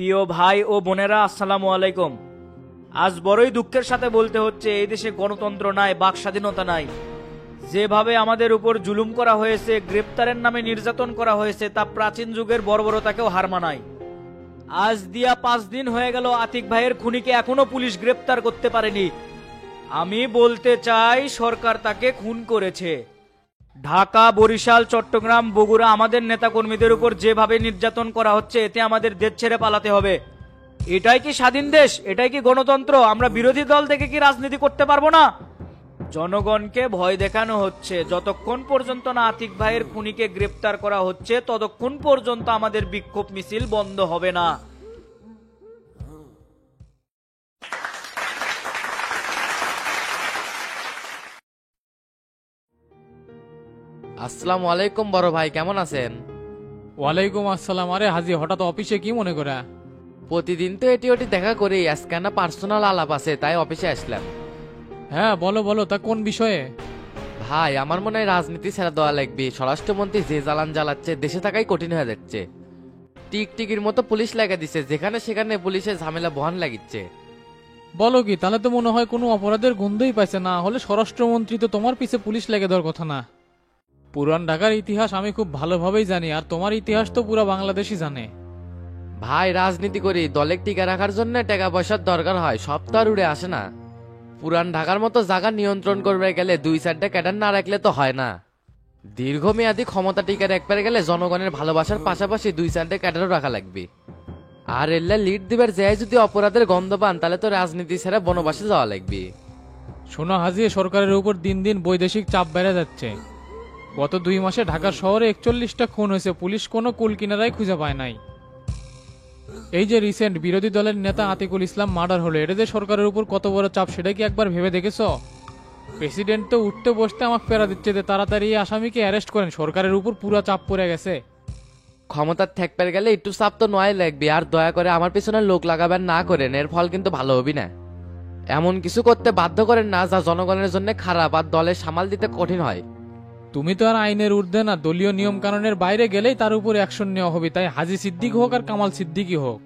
প্রিয় ভাই ও বোনেরা, আসসালামু আলাইকুম। আজ বড়ই দুঃখের সাথে বলতে হচ্ছে, এই দেশে গণতন্ত্র নাই, বাক স্বাধীনতা নাই। যেভাবে আমাদের উপর জুলুম করা হয়েছে, গ্রেপ্তারের নামে নির্যাতন করা হয়েছে, তা প্রাচীন যুগের বর্বরতাকেও হার মানায়। আজ দিয়া 5 দিন হয়ে গেল আতিক ভাইয়ের খুনিকে এখনো পুলিশ গ্রেপ্তার করতে পারেনি। আমি বলতে চাই, সরকার তাকে খুন করেছে। ঢাকা, বরিশাল, চট্টগ্রাম, বগুড়া আমাদের নেতাকর্মীদের উপর যেভাবে নির্যাতন করা হচ্ছে, এতে আমাদের দেশ ছেড়ে পালাতে হবে। এটাই কি স্বাধীন দেশ? এটাই কি গণতন্ত্র? আমরা বিরোধী দল থেকে কি রাজনীতি করতে পারবো না? জনগণকে ভয় দেখানো হচ্ছে। যতক্ষণ পর্যন্ত না আতিক ভাইয়ের খুনিকে গ্রেপ্তার করা হচ্ছে, ততক্ষণ পর্যন্ত আমাদের বিক্ষোভ মিছিল বন্ধ হবে না। আসসালামু আলাইকুম বড় ভাই, কেমন আছেন? ওয়ালাইকুম আসসালাম। আরে হাজি, হঠাৎ অফিসে কি মনে করা? প্রতিদিন তো এটি ওটি দেখা করি, আজকে না পার্সোনাল আলাপ আছে, তাই অফিসে আসলাম। হ্যাঁ বলো বলো, তা কোন বিষয়ে? ভাই, আমার মনে হয় রাজনীতি ছেড়ে দেওয়া লাগবে। স্বরাষ্ট্রমন্ত্রী যে জ্বালান জ্বালাচ্ছে, দেশে থাকাই কঠিন হয়ে যাচ্ছে। টিকটিকির মতো পুলিশ লাগা দিছে, যেখানে সেখানে পুলিশের ঝামেলা বহান লাগিচ্ছে। বলো কি? তাহলে তো মনে হয় কোনো অপরাধের গন্ধই পাইছে না। হলে স্বরাষ্ট্রমন্ত্রী তো তোমার পিছে পুলিশ লেগে দেওয়ার কথা না। পুরান ঢাকার ইতিহাস আমি খুব ভালোভাবেই জানি, আর তোমার ইতিহাস তো পুরো বাংলাদেশই জানে। ভাই, রাজনীতি করি, দলে টিকা রাখার জন্য টাকা পয়সার দরকার হয়, সব তো আর উড়ে আসে না। পুরান ঢাকার মতো জায়গা নিয়ন্ত্রণ করবে গেলে 2-4টা ক্যাডার না রাখলে তো হয় না। দীর্ঘমেয়াদী ক্ষমতা টিকে রাখতে গেলে জনগণের ভালোবাসার পাশাপাশি 2-4টা ক্যাডারও রাখা লাগবে। আর এল্লা লিড দিবার যায় যদি অপরাধের গন্ধ পান, তাহলে তো রাজনীতি ছেড়ে বনবাসে যাওয়া লাগবে। শোনো হাজি, সরকারের উপর দিন দিন বৈদেশিক চাপ বেড়ে যাচ্ছে। গত 2 মাসে ঢাকা শহরে 41টা খুন হয়েছে, পুলিশ কোনো কুল কিনারাই খুঁজে পায় নাই। এই যে রিসেন্ট বিরোধী দলের নেতা আতিকুল ইসলাম মার্ডার হলো, এটা যে সরকারের উপর কত বড় চাপ, সেটা কি একবার ভেবে দেখেছো? প্রেসিডেন্ট তো উঠতে বসতে আমাকে পেরা দিচ্ছে যে তাড়াতাড়ি এই আসামিকে অ্যারেস্ট করেন, সরকারের উপর পুরা চাপ পড়ে গেছে। ক্ষমতার ঠেকতে গেলে একটু চাপ তো নয় লাগবে। আর দয়া করে আমার পিছনে লোক লাগাবেন না করেন, এর ফল কিন্তু ভালো হবে না। এমন কিছু করতে বাধ্য করেন না যা জনগণের জন্য খারাপ আর দলের সামাল দিতে কঠিন হয়। তুমি তো আর আইনের ঊর্ধ্বে না, দলীয় নিয়ম কানুনের বাইরে গেলেই তার উপর অ্যাকশন নেওয়া হবে। তাই হাজি সিদ্দিক হোক আর কামাল সিদ্দিকই হোক,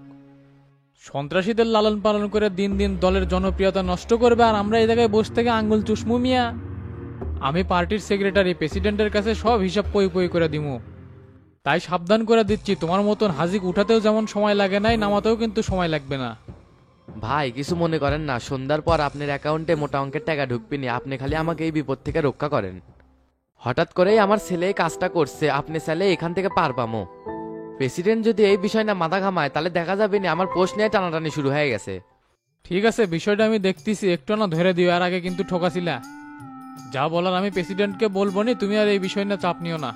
সন্ত্রাসীদের লালন পালন করে দিন দিন দলের জনপ্রিয়তা নষ্ট করবে, আর আমরা এই জায়গায় বসে থেকে আঙ্গুল চুষমু মিয়া। আমি পার্টির সেক্রেটারি, প্রেসিডেন্টের কাছে সব হিসাব পই পই করে দিমু। তাই সাবধান করে দিচ্ছি, তোমার মতন হাজিক উঠাতেও যেমন সময় লাগে নাই, নামাতেও কিন্তু সময় লাগবে না। ভাই, কিছু মনে করেন না, সন্ধ্যার পর আপনার অ্যাকাউন্টে মোটা অঙ্কের টাকা ঢুকবিনি। আপনি খালি আমাকে এই বিপদ থেকে রক্ষা করেন। হঠাৎ করেই আমার ছেলে এই কাজটা করছে, আপনি চাইলে এখান থেকে পার পামো। প্রেসিডেন্ট যদি এই বিষয় না মাথা ঘামায়, তাহলে দেখা যাবে না আমার পোস্ট নিয়ে টানাটানি শুরু হয়ে গেছে। ঠিক আছে, বিষয়টা আমি দেখতেছি, একটু না ধরে দিও। আর আগে কিন্তু ঠকাছিলা। যা বলার আমি প্রেসিডেন্টকে বলবো নি, তুমি আর এই বিষয় নিয়ে চাপ নিও না।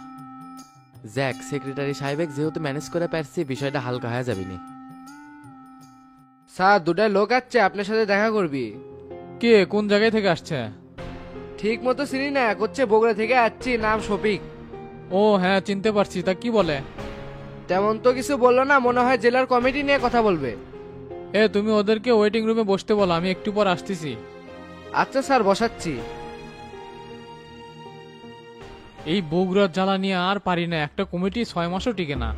জ্যাক, সেক্রেটারি সাহেব যেহেতু ম্যানেজ করে পারছি, বিষয়টা হালকা হয়ে যাবে নি। স্যার, 2টা লোক আসছে আপনার সাথে দেখা করবি। কে, কোন জায়গায় থেকে আসছে? ঠিক মতো চিনি না, করছে বগুড়া থেকে আসছি, নাম শফিক। ও হ্যাঁ, চিনতে পারছি। তা কি বলে? তেমন তো কিছু বললো না, মনে হয় জেলার কমিটি নিয়ে কথা বলবে। তুমি ওদেরকে ওয়েটিং রুমে বসতে বলো, আমি একটু পর আসতেছি। আচ্ছা স্যার, বসাচ্ছি। এই বগুড়ার জ্বালা নিয়ে আর পারি না, একটা কমিটি 6 মাসও টিকে না।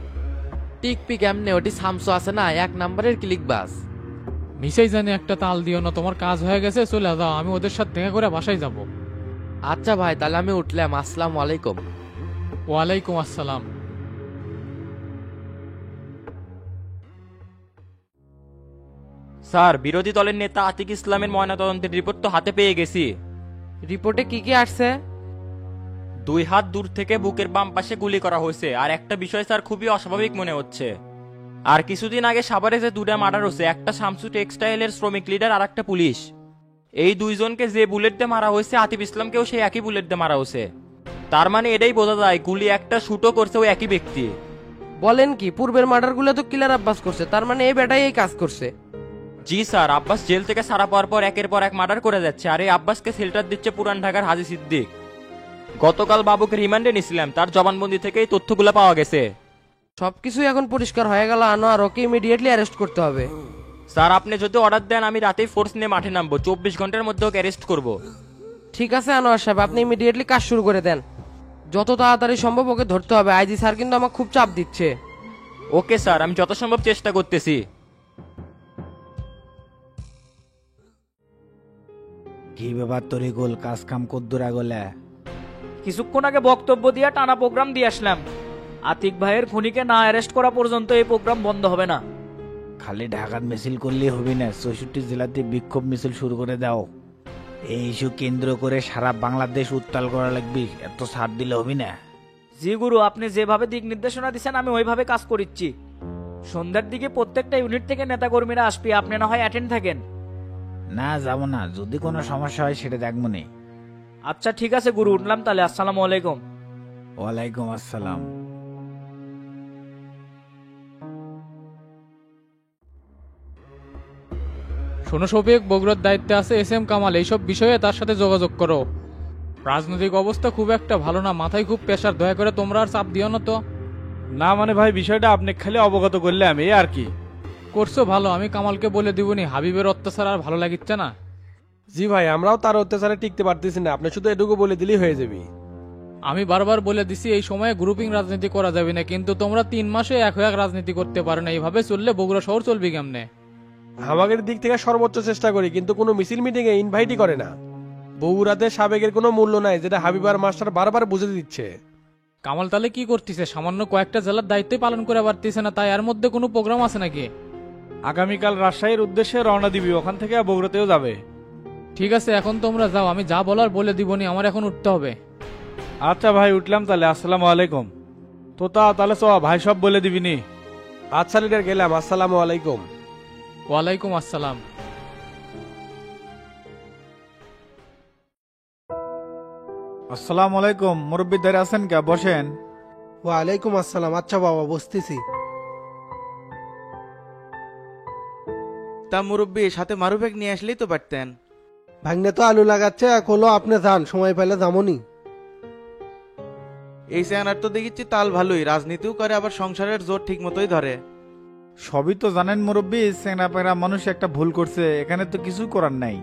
টিকপি কেমনে? ওটি সামসু আছে না, 1 নাম্বারের ক্লিক বাস। মিশাই জানি একটা তাল দিও না, তোমার কাজ হয়ে গেছে, চলে যাও। আমি ওদের সাথে দেখা করে বাসায় যাব। আচ্ছা ভাই, তাহলে আমি উঠলাম। আসসালামু আলাইকুম। ওয়ালাইকুম আসসালাম। স্যার, বিরোধী দলের নেতা আতিক ইসলামের ময়নাতদন্তের রিপোর্ট তো হাতে পেয়ে গেছি। রিপোর্টে কি কি আসছে? 2 হাত দূর থেকে বুকের বাম পাশে গুলি করা হয়েছে। আর একটা বিষয় স্যার খুবই অস্বাভাবিক মনে হচ্ছে। আর কিছুদিন আগে সাভারে যে 2টা মার্ডার হয়েছে, একটা শামসু টেক্সটাইলের শ্রমিক লিডার আর একটা পুলিশ। এই 2জনকে যে বুলেট দিয়ে মারা হয়েছে, আতিফ ইসলামকেও সেই একই বুলেট দিয়ে মারা হয়েছে। তার মানে এটাই বোঝা যায় গুলি একটা শুটও করছে ওই একই ব্যক্তি। বলেন কি, পূর্বের মার্ডারগুলো তো কিলার আব্বাস করছে, তার মানে এই বেটাই এই কাজ করছে। জি স্যার, আব্বাস জেল থেকে ছাড়া পাওয়ার পর একের পর এক মার্ডার করে যাচ্ছে। আর এই আব্বাসকে শেল্টার দিচ্ছে পুরান ঢাকার হাজি সিদ্দিক। গতকাল বাবুকে রিমান্ডে নিছিলাম, তার জবানবন্দি থেকে এই তথ্যগুলো পাওয়া গেছে। সবকিছু এখন পরিষ্কার হয়ে গেল আনোয়ার, ওকে ইমিডিয়েটলি অ্যারেস্ট করতে হবে। স্যার, আপনি যদি অর্ডার দেন, আমি রাতেই ফোর্স নিয়ে মাঠে নামবো। 24 ঘন্টার মধ্যে ওকে অ্যারেস্ট করবো। ঠিক আছে আনোয়ার সাহেব, আপনি ইমিডিয়েটলি কাজ শুরু করে দেন। যত তাড়াতাড়ি সম্ভব ওকে ধরতে হবে। আইজি স্যার কিন্তু আমাকে খুব চাপ দিচ্ছে। ওকে স্যার, আমি যত সম্ভব চেষ্টা করতেছি। কি ব্যাপার তরিকুল, কাজ কাম কদ্দুর আগলে? কিছুক্ষণ আগে বক্তব্য দিয়ে টানা প্রোগ্রাম দিয়ে আসলাম। আতিক ভাইয়ের খুনিকে না অ্যারেস্ট করা পর্যন্ত এই প্রোগ্রাম বন্ধ হবে না। খালি ঢাকার মিছিল করলেই হবে না, 64 জেলাতে বিক্ষোভ মিছিল শুরু করে দাও। এই ইস্যু কেন্দ্র করে সারা বাংলাদেশ উত্তাল করা লাগবে, এত ছাড় দিলে হবে না। জি গুরু, আপনি যেভাবে দিক নির্দেশনা দিচ্ছেন আমি ওইভাবে কাজ করিচ্ছি। সন্ধ্যার দিকে প্রত্যেকটা ইউনিট থেকে নেতাকর্মীরা আসবে, আপনি না হয় অ্যাটেন্ড থাকেন। না যাবো না, যদি কোনো সমস্যা হয় সেটা দেখবো নে। আচ্ছা ঠিক আছে গুরু, উঠলাম তাহলে। আসসালামু আলাইকুম। ওয়ালাইকুম আসসালাম। শোনো শফিক, বগুড়ার দায়িত্বে আছে এস এম কামাল, এইসব বিষয়ে তার সাথে যোগাযোগ করো। রাজনৈতিক অবস্থা খুব একটা ভালো না, মাথায় খুব প্রেশার, দয়া করে তোমরা আর চাপ দিও না তো। না মানে ভাই, বিষয়টা আপনি খালি অবগত করলাম এই আর কি। করছো ভালো, আমি কামালকে বলে দিবনি, হাবিবের অত্যাচার আর ভালো লাগিচ্ছে না। জি ভাই, আমরাও তার অত্যাচারে টিকতে পারতেছি না, আপনি শুধু এটুকু বলে দিলেই হয়ে যাবে। আমি বারবার বলে দিছি এই সময়ে গ্রুপিং রাজনীতি করা যাবে না, কিন্তু তোমরা 3 মাসে এক হয়ে এক রাজনীতি করতে পারো না। এইভাবে চললে বগুড়া শহর চলবে কেমনে? আমাদের দিক থেকে সর্বোচ্চ চেষ্টা করি, কিন্তু কোনো মিছিল মিটিং এ ইনভাইটই করে না। বগুড়াতে সাবেকের কোনো মূল্য নাই, যেটা হাবিবার মাস্টার বারবার বুঝে দিচ্ছে। কামাল তাহলে কি করতেছে? সামান্য কয়েকটা জেলার দায়িত্ব পালন করে পারতেছে না, তাই এর মধ্যে কোনো প্রোগ্রাম আছে নাকি? আগামীকাল রাজশাহীর উদ্দেশ্যে রওনা দিবি, ওখান থেকে বগুড়াতেও যাবে। ঠিক আছে, এখন তোমরা যাও, আমি যা বলার বলে দিবনি, আমার এখন উঠতে হবে। আচ্ছা ভাই, উঠলাম তাহলে। আসসালামু আলাইকুম। তাহলে চ ভাই, সব বলে দিবিনি। আচ্ছা লিডার, গেলাম। আসসালামু আলাইকুম। ওয়ালাইকুম আসসালাম। আসসালামু আলাইকুম, মুরব্বী দাঁড়ে আছেন কে? বসেন। ওয়ালাইকুম আসসালাম। আচ্ছা বাবা, বসতেছি। তা মুরব্বী, সাথে মারুফেক নিয়ে আসলেই তো পারতেন। ভাগ্নে তো আলু লাগাচ্ছে, এক হলো আপনি যান, সময় পেলে যামনি। এই চেয়ানার তো দেখিচ্ছি তাল ভালোই, রাজনীতিও করে আবার সংসারের জোর ঠিক মতোই ধরে। সবই তো জানেন মুরব্বী, চেংরা পেংরা মানুষ একটা ভুল করছে, এখানে তো কিছু করার নাই।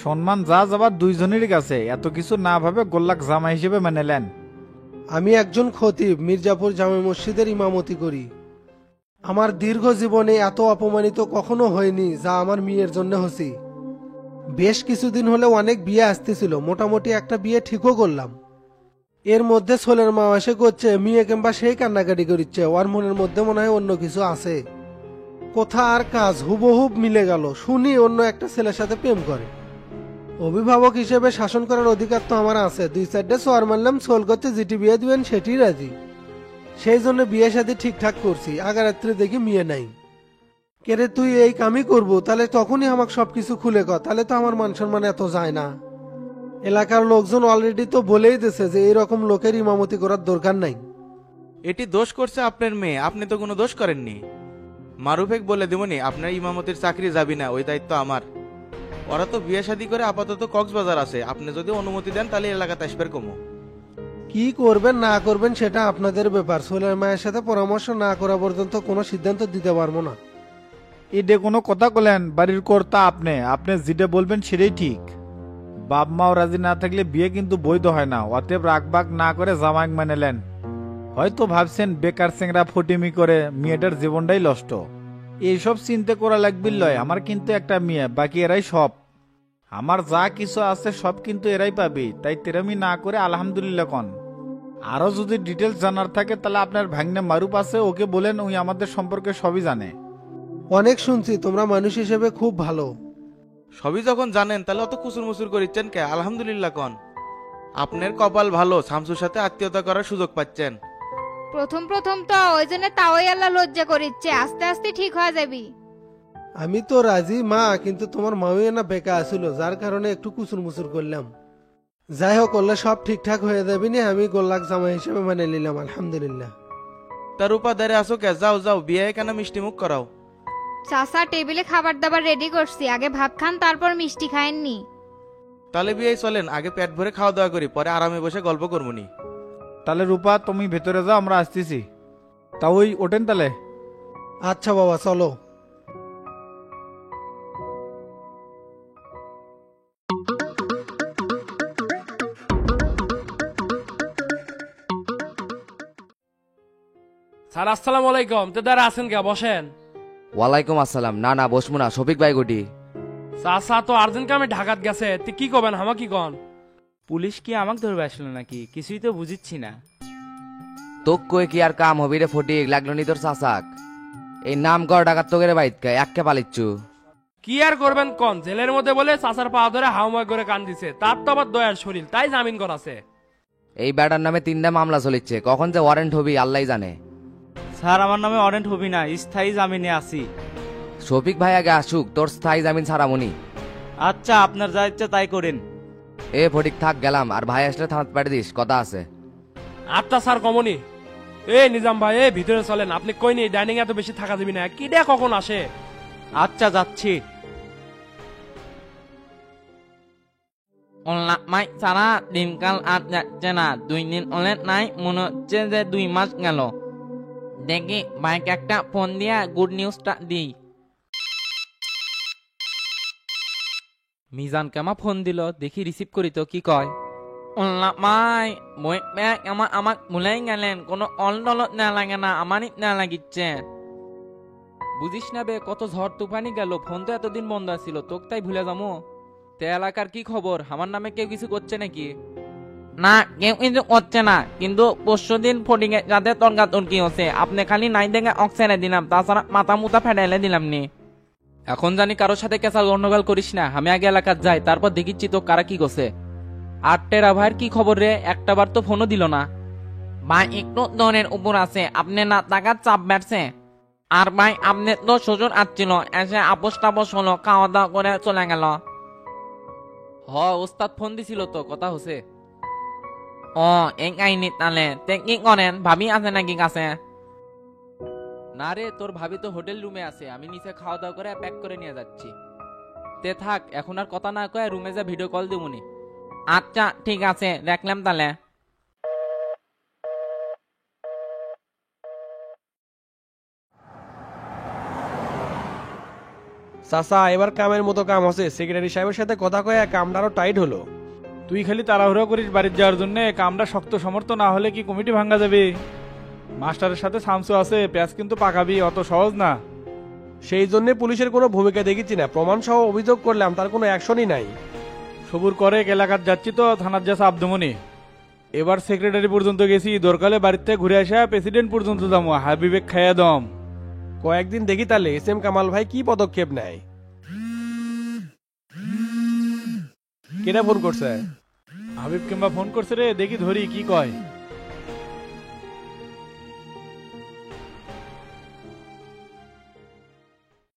সম্মান যা যাবার দুইজনেরই কাছে, এত কিছু না ভাবে গোল্লাক জামা হিসেবে মেনে নেন। আমি একজন খতিব, মির্জাপুর জামে মসজিদের ইমামতি করি। আমার দীর্ঘ জীবনে এত অপমানিত কখনো হয়নি যা আমার মেয়ের জন্য হছি। বেশ কিছুদিন হলে অনেক বিয়ে আসতেছিল, মোটামুটি একটা বিয়ে ঠিকও করলাম। এর মধ্যে ছোলের মা এসে করছে, মেয়ে কিংবা সেই কান্নাকাটি করিচ্ছে, ওর মনের মধ্যে মনে হয় অন্য কিছু আছে। কথা আর কাজ হুবহুব মিলে গেল, শুনি অন্য একটা ছেলের সাথে প্রেম করে। অভিভাবক হিসেবে শাসন করার অধিকার তো আমার আছে, 2-4টে সোয়ার মারলাম, সোল করতে যেটি বিয়ে দিবেন সেটি রাজি। সেই জন্য বিয়ে শাদী ঠিকঠাক করছি। আগারাত্রে দেখি মেয়ে নাই। কেরে তুই এই কামই করবো, তাহলে তখনই আমাকে সবকিছু খুলে কর, তাহলে তো আমার মান সম্মান এত যায় না। এলাকার লোকজন অলরেডি তো বলেই দিছে যে এইরকম লোকের ইমামতি করার দরকার নাই। এটি দোষ করছে আপনার মেয়ে, আপনি তো কোনো দোষ করেননি। মারুফেক বলে দেবনি আপনার ইমামতির চাকরি যাবি না, ওই দায়িত্ব আমার। ওরা তো বিয়ে শাদী করে আপাতত কক্সবাজার আছে, আপনি যদি অনুমতি দেন তাহলে এলাকাতে আসবে কমো। কি করবেন না করবেন সেটা আপনাদের ব্যাপার, ছোলের মায়ের সাথে পরামর্শ না করা পর্যন্ত কোনো সিদ্ধান্ত দিতে পারবো না। এডে কোনো কথা বলেন, বাড়ির কর্তা আপনি, আপনি যেটা বলবেন সেটাই ঠিক। বাপ মাও রাজি না থাকলে বিয়ে কিন্তু বৈধ হয় না, অতএব রাগবাগ না করে জামাই মেনে নেন। হয়তো ভাবছেন বেকার চেংরা ফটিমি করে মেয়েটার জীবনটাই নষ্ট, এইসব চিন্তা করা লাগবে লয়। আমার কিন্তু একটা মেয়ে, বাকি এরাই সব। আমার যা কিছু আছে সব কিন্তু এরাই পাবে, তাই তেরামি না করে আলহামদুলিল্লাহ কন। আরো যদি ডিটেলস জানার থাকে তাহলে আপনার ভাগ্নে মারুপ আছে, ওকে বলেন, ওই আমাদের সম্পর্কে সবই জানে। অনেক শুনছি, তোমরা মানুষ হিসেবে খুব ভালো। সবই যখন জানেন তাহলে অত কুসুর মুসুর করিচ্ছেন কে? আলহামদুলিল্লাহ কন। আপনার কপাল ভালো, শামসুর সাথে আত্মীয়তা করার সুযোগ পাচ্ছেন। প্রথম প্রথম তো ওই জন্য তাওই আল্লাহ লজ্জা করিচ্ছে, আস্তে আস্তে ঠিক হয়ে যাবি। আমি তো রাজি মা, কিন্তু তোমার মামিও না বেকা আসিল, যার কারণে একটু কুচুর মুচুর করলাম। যাই হোক, করলে সব ঠিকঠাক হয়ে যাবি না, আমি গোল্লাক জামা হিসেবে মানে নিলাম আলহামদুলিল্লাহ। তার উপাদারে আসো কে? যাও যাও, বিয়ে কেন মিষ্টি মুখ করাও। চাচা টেবিলে খাবার দাবার রেডি করছি, আগে ভাত খান তারপর মিষ্টি খায়েননি। তাহলে বিয়ে চলেন, আগে পেট ভরে খাওয়া দাওয়া করি, পরে আরামে বসে গল্প করবনি। তাহলে রূপা তুমি ভেতরে যাও, আমরা আসতেছি। তা ওই ওঠেন তাহলে। আচ্ছা বাবা, চলো। স্যার আসসালামু আলাইকুম। তো দাঁড়া আছেন কে? বসেন। ওয়ালাইকুম আসসালাম। না না, বসবো না, শফিক ভাই গুটি। চাচা তো আর্জেন্ট কামে ঢাকাত গেছে তুই কি করবেন হামা কি কন? পুলিশ কি আমাকে ধরবে আসলো নাকি কিছুই তো বুঝিচ্ছি না। তোক কয়ে কি আর কাম হবি রে ফটিক, লাগলো নি তোর চাচাক? এই নাম কর ডাকাত তোকের বাইতকে একে পালিচ্ছু। কি আর করবেন কন, জেলের মধ্যে বলে চাচার পা ধরে হাওমায় করে কান দিছে, তার তো আবার দয়ার শরীর তাই জামিন করাছে। এই ব্যাটার নামে 3টা মামলা চলিচ্ছে, কখন যে ওয়ারেন্ট হবি আল্লাহ জানে। স্যার আমার নামে ওয়ারেন্ট হবি না, স্থায়ী জামিনে আছি। শফিক ভাই আগে আসুক, তোর স্থায়ী জামিন ছাড়ামনি। আচ্ছা আপনার যা ইচ্ছা তাই করেন। এ ফটিক থাক গেলাম, আর ভাই আসলে থামাতে পাঠিয়ে দিস, কথা আছে। আচ্ছা স্যার কমনি। এ নিজাম ভাই এ ভিতরে চলেন, আপনি কই নি ডাইনিং এত বেশি থাকা দিবি না, কি ডে কখন আসে? আচ্ছা যাচ্ছি। মাই সারা দিনকাল আর যাচ্ছে না, 2 দিন অনেক নাই, মনে হচ্ছে যে 2 মাস গেল। দেখি বাইক একটা ফোন দিয়া গুড নিউজটা দিই। মিজান কেমা ফোন দিল, দেখি রিসিভ করি তো কি কয়। মাই বই ব্যাগ আমাক ভুলেই গেলেন, কোনো অল ডলত না লাগে না, আমারই না লাগিচ্ছে। বুঝিস না বে কত ঝড় তুফানি গেল, ফোন তো এতদিন বন্ধ ছিল, তোক তাই ভুলে যাবো। তে এলাকার কি খবর, আমার নামে কেউ কিছু করছে নাকি? না কেউ কিন্তু করছে না, কিন্তু পরশু দিন ফটিকে যাতে তর্কাতর্কি হচ্ছে, আপনি খালি নাই দেখে অক্সেনে দিলাম, তাছাড়া মাথা মুতা ফেটাইলে দিলাম নি। এখন জানি কারোর সাথে কেঁচা গন্ডগোল করিস না, আমি আগে এলাকার যাই, তারপর দেখিচ্ছি তো কারা কি করছে। আর টেরা ভাইয়ের কি খবর রে, একটা বার তো ফোনও দিল না। ভাই একটু দরের উপর আছে, আপনি না টাকার চাপ বাড়ছে। আর ভাই আপনি তো শ্বশুর আসছিল, এসে আপোষ টাপোষ হলো, খাওয়া দাওয়া করে চলে গেল। ওস্তাদ ফোন দিছিল তো, কথা হচ্ছে। ও এই কাহিনী তাহলে তে কি করেন, ভাবি আছে নাকি কাছে? না রে, তোর ভাবি তো হোটেল রুমে আছে, আমি নিচে খাওয়া দাওয়া করে প্যাক করে নিয়ে যাচ্ছি। তে থাক, এখন আর কথা না কয়ে রুমে যা ভিডিও কল দেবনি। আচ্ছা ঠিক আছে, দেখলাম তাহলে। চাচা এবার কামের মতো কাম হচ্ছে, সেক্রেটারি সাহেবের সাথে কথা কয়ে কামটা আরো টাইট হলো। তুই খালি তাড়াহুড়ো করিস বাড়ির যাওয়ার জন্য, কামটা শক্ত সমর্থ না হলে কি কমিটি ভাঙ্গা যাবে? মাস্টারের সাথে সামসু আছে, প্যাঁচ কিন্তু পাকাবি, অত সহজ না। সেই জন্য পুলিশের কোনো ভূমিকা দেখেছি না, প্রমাণ সহ অভিযোগ করলাম, তার কোনো অ্যাকশনই নাই। সবুর করে এলাকার যাচ্ছি তো, থানার যা চাপ দেমনি। এবার সেক্রেটারি পর্যন্ত গেছি, দরকারে বাড়ির থেকে ঘুরে আসা প্রেসিডেন্ট পর্যন্ত যাবো, হাবিবেক খাইয়া দম। কয়েকদিন দেখি তাহলে এস এম কামাল ভাই কি পদক্ষেপ নেয়। কেটা ফোন করছে? হাবিব কিংবা ফোন করছে রে, দেখি ধরি কি কয়।